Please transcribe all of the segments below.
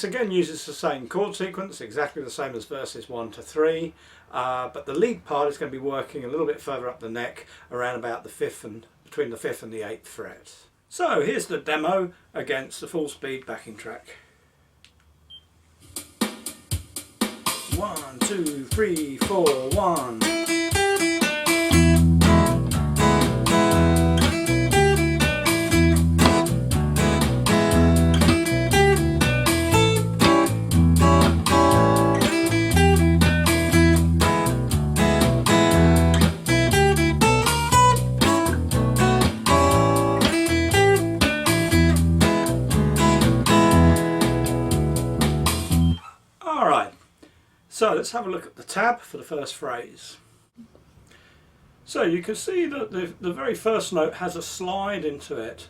this again uses the same chord sequence, exactly the same as verses 1 to 3, but the lead part is going to be working a little bit further up the neck, around about the 5th and between the 5th and the 8th fret. So here's the demo against the full speed backing track. 1, 2, 3, 4, 1. So let's have a look at the tab for the first phrase. So you can see that the very first note has a slide into it,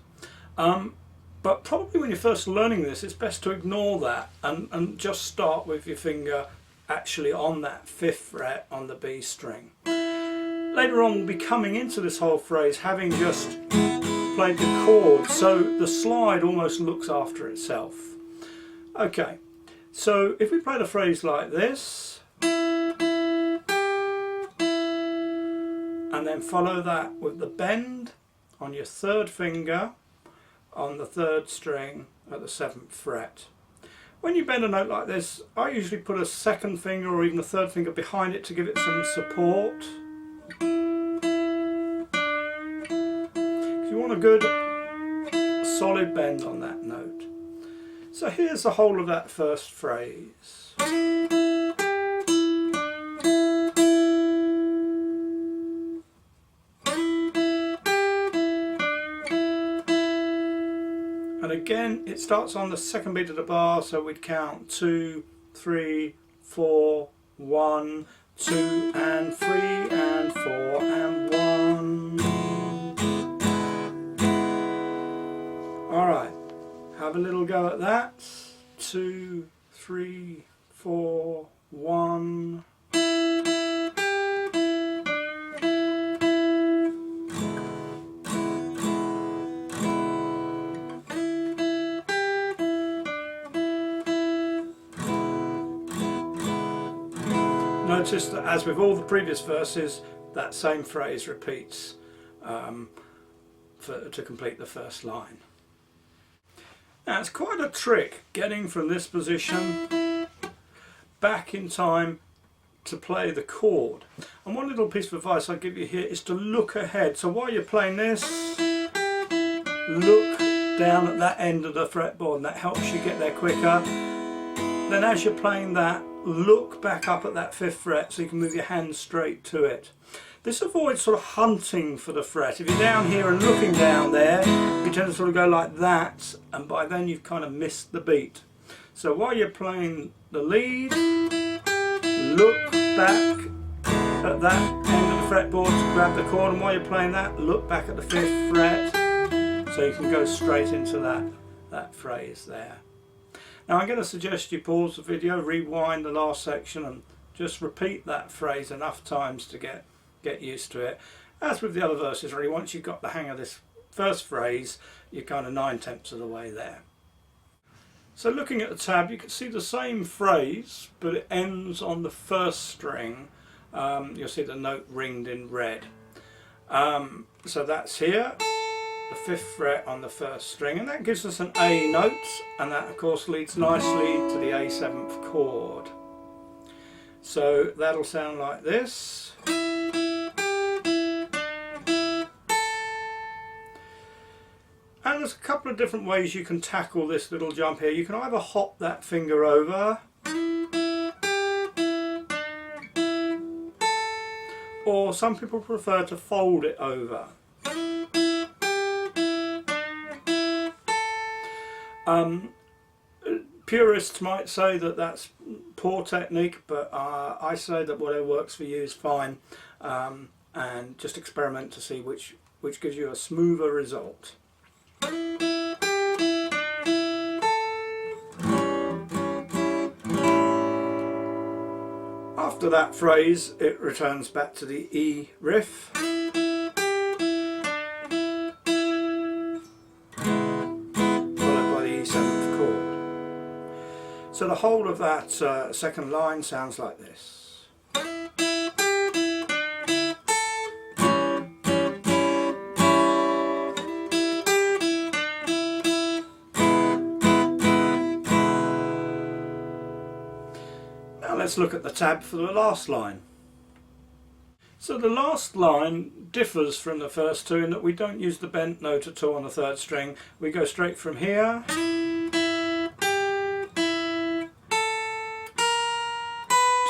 but probably when you're first learning this it's best to ignore that and just start with your finger actually on that 5th fret on the B string. Later on we'll be coming into this whole phrase having just played the chord, so the slide almost looks after itself. Okay. So if we play the phrase like this, and then follow that with the bend on your 3rd finger on the 3rd string at the 7th fret. When you bend a note like this, I usually put a 2nd finger or even a 3rd finger behind it to give it some support. Because you want a good solid bend on that note. So here's the whole of that first phrase. And again, it starts on the 2nd beat of the bar, so we'd count 2, 3, 4, 1, 2 and 3 and 4 and 1. Alright. Have a little go at that. 2, 3, 4, 1. Notice that as with all the previous verses, that same phrase repeats to complete the first line. Now it's quite a trick getting from this position back in time to play the chord. And one little piece of advice I'll give you here is to look ahead. So while you're playing this, look down at that end of the fretboard, and that helps you get there quicker. Then as you're playing that, look back up at that 5th fret so you can move your hand straight to it. This avoids sort of hunting for the fret. If you're down here and looking down there, you tend to sort of go like that, and by then you've kind of missed the beat. So while you're playing the lead, look back at that end of the fretboard to grab the chord, and while you're playing that, look back at the 5th fret so you can go straight into that phrase there. Now I'm going to suggest you pause the video, rewind the last section and just repeat that phrase enough times to get used to it. As with the other verses really, once you've got the hang of this first phrase, you're kind of 9/10 of the way there. So looking at the tab, you can see the same phrase, but it ends on the 1st string. You'll see the note ringed in red. So that's here, the 5th fret on the 1st string, and that gives us an A note, and that of course leads nicely to the A7th chord. So that'll sound like this. And there's a couple of different ways you can tackle this little jump here. You can either hop that finger over, or some people prefer to fold it over. Purists might say that that's poor technique, but I say that whatever works for you is fine, and just experiment to see which gives you a smoother result. After that phrase, it returns back to the E riff. So the whole of that second line sounds like this. Now let's look at the tab for the last line. So the last line differs from the first two in that we don't use the bent note at all on the third string. We go straight from here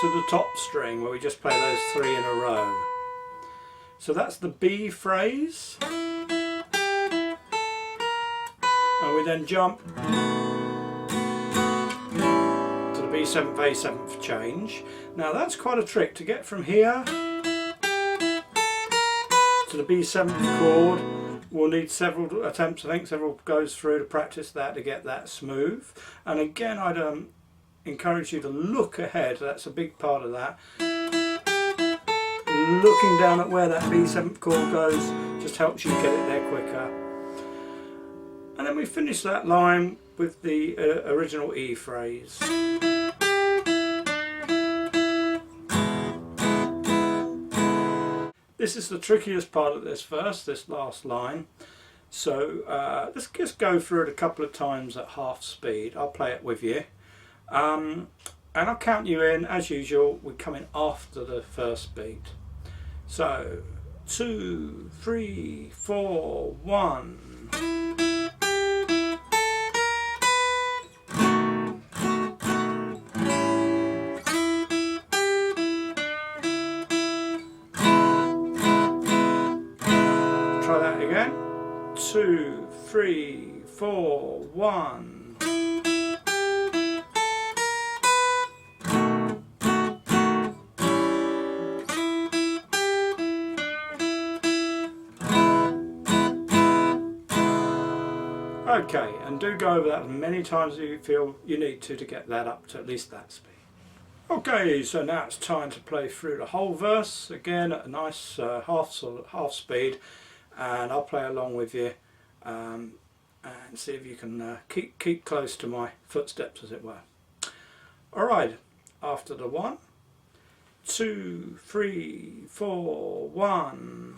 to the top string where we just play those three in a row. So that's the B phrase, and we then jump to the B7th, A7th change. Now that's quite a trick to get from here to the B7th chord. We'll need several attempts, I think several goes through to practice that to get that smooth. And again, I'd encourage you to look ahead, that's a big part of that. Looking down at where that B7th chord goes just helps you get it there quicker. And then we finish that line with the original E phrase. This is the trickiest part of this verse, this last line. So let's just go through it a couple of times at half speed. I'll play it with you. And I'll count you in, as usual. We come in after the first beat. So 2, 3, 4, 1. Try that again. 2, 3, 4, 1. Okay, and do go over that as many times as you feel you need to get that up to at least that speed. Okay, so now it's time to play through the whole verse again at a nice half speed, and I'll play along with you and see if you can keep close to my footsteps, as it were. Alright, after the 1, 2, 3, 4, 1.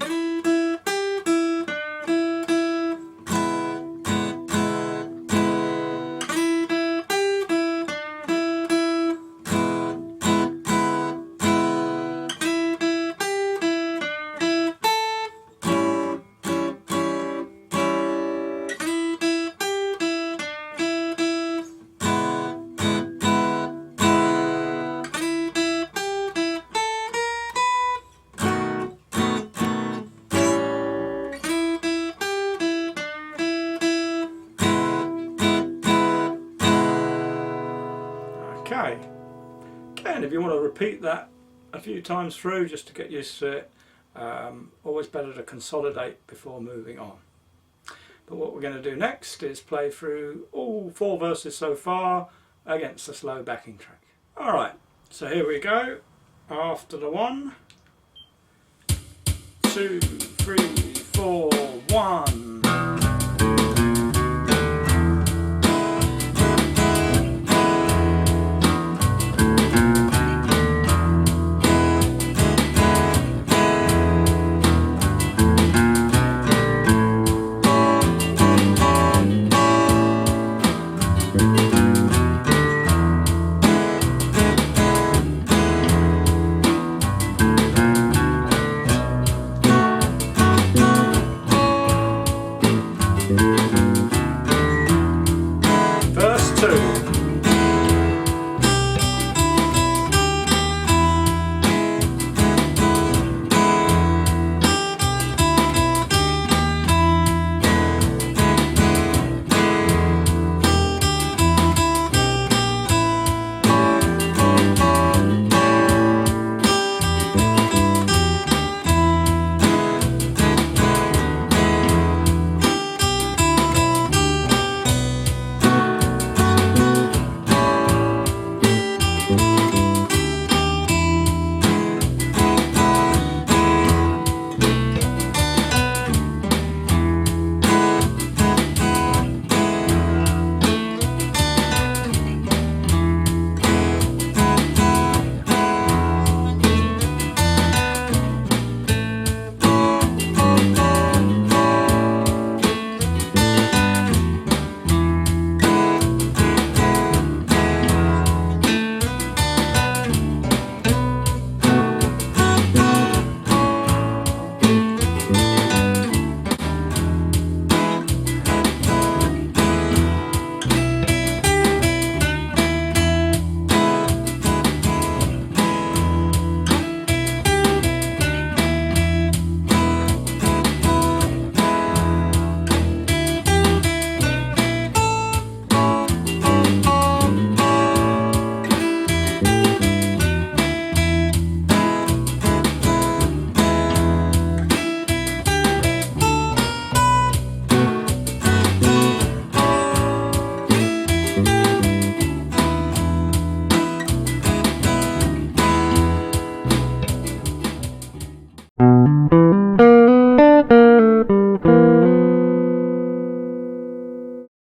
Okay, again, if you want to repeat that a few times through just to get used to it, always better to consolidate before moving on. But what we're going to do next is play through all 4 verses so far against a slow backing track. Alright, so here we go. After the 1, 2, 3, 4, 1.